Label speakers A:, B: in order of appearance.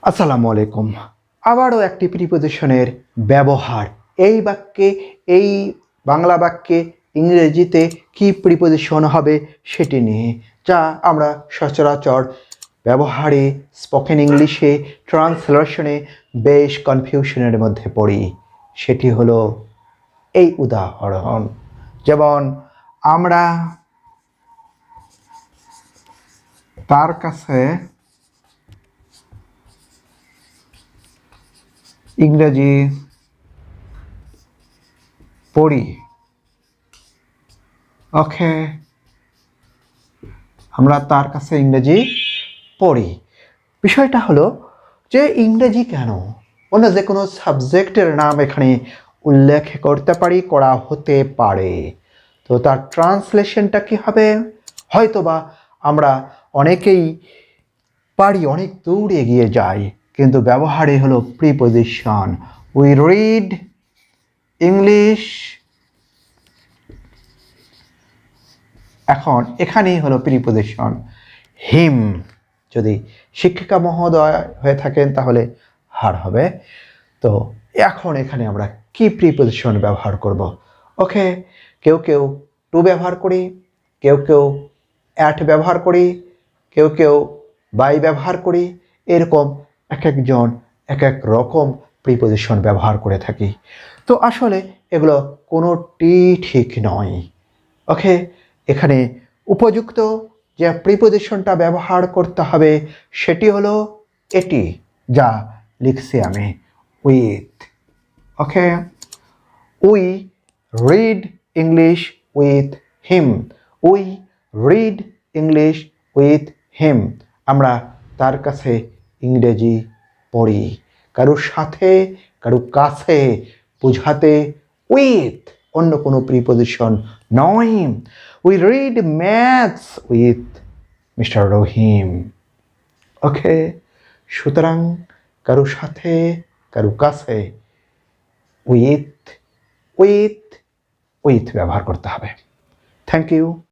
A: আসসালামু আলাইকুম। আবারও একটি প্রিপোজিশনের ব্যবহার। এই বাক্যে, এই বাংলা বাক্যে ইংরেজিতে কি প্রিপোজিশন হবে সেটি নিয়ে, যা আমরা সচরাচর ব্যবহারে, স্পোকেন ইংলিশে, ট্রান্সলেশনে বেশ কনফিউশনের মধ্যে পড়ি। সেটি হলো এই উদাহরণ। যেমন আমরা তার কাছে ইংরেজি পড়ি। ওকে, আমরা তার কাছে ইংরেজি পড়ি। বিষয়টা হলো যে ইংরেজি কেন, অন্য যে কোনো সাবজেক্টের নাম এখানে উল্লেখ করতে পারি, করা হতে পারে। তো তার ট্রান্সলেশনটা কি হবে? হয়তোবা আমরা অনেকেই পারি, অনেক দূর এগিয়ে যাই, কিন্তু ব্যবহারে হলো প্রিপোজিশন। We read English. এখন এখানেই হলো প্রিপোজিশন হিম। যদি শিক্ষিকা মহোদয় হয়ে থাকেন তাহলে হার হবে। তো এখন এখানে আমরা কি প্রিপোজিশন ব্যবহার করব? ওকে, কেউ কেউ টু ব্যবহার করি, কেউ কেউ অ্যাট ব্যবহার করি, কেউ কেউ বাই ব্যবহার করি। এরকম এক একজন এক এক রকম প্রিপোজিশন ব্যবহার করে থাকি। তো আসলে এগুলো কোনোটি ঠিক নয়। ওকে, এখানে উপযুক্ত যে প্রিপোজিশনটা ব্যবহার করতে হবে সেটি হলো এটি, যা লিখছি আমি, with. Okay, we read English with him. We read English with him. আমরা তার কাছে ইংরেজি পড়ি। কারোর সাথে, কারোর কাছে বোঝাতে উইথ, অন্য কোনো প্রিপোজিশন নয়। We read maths with mister Rahim. Okay, সুতরাং কারো সাথে, কারো কাছে উইথ উইথ উইথ ব্যবহার করতে হবে। Thank you.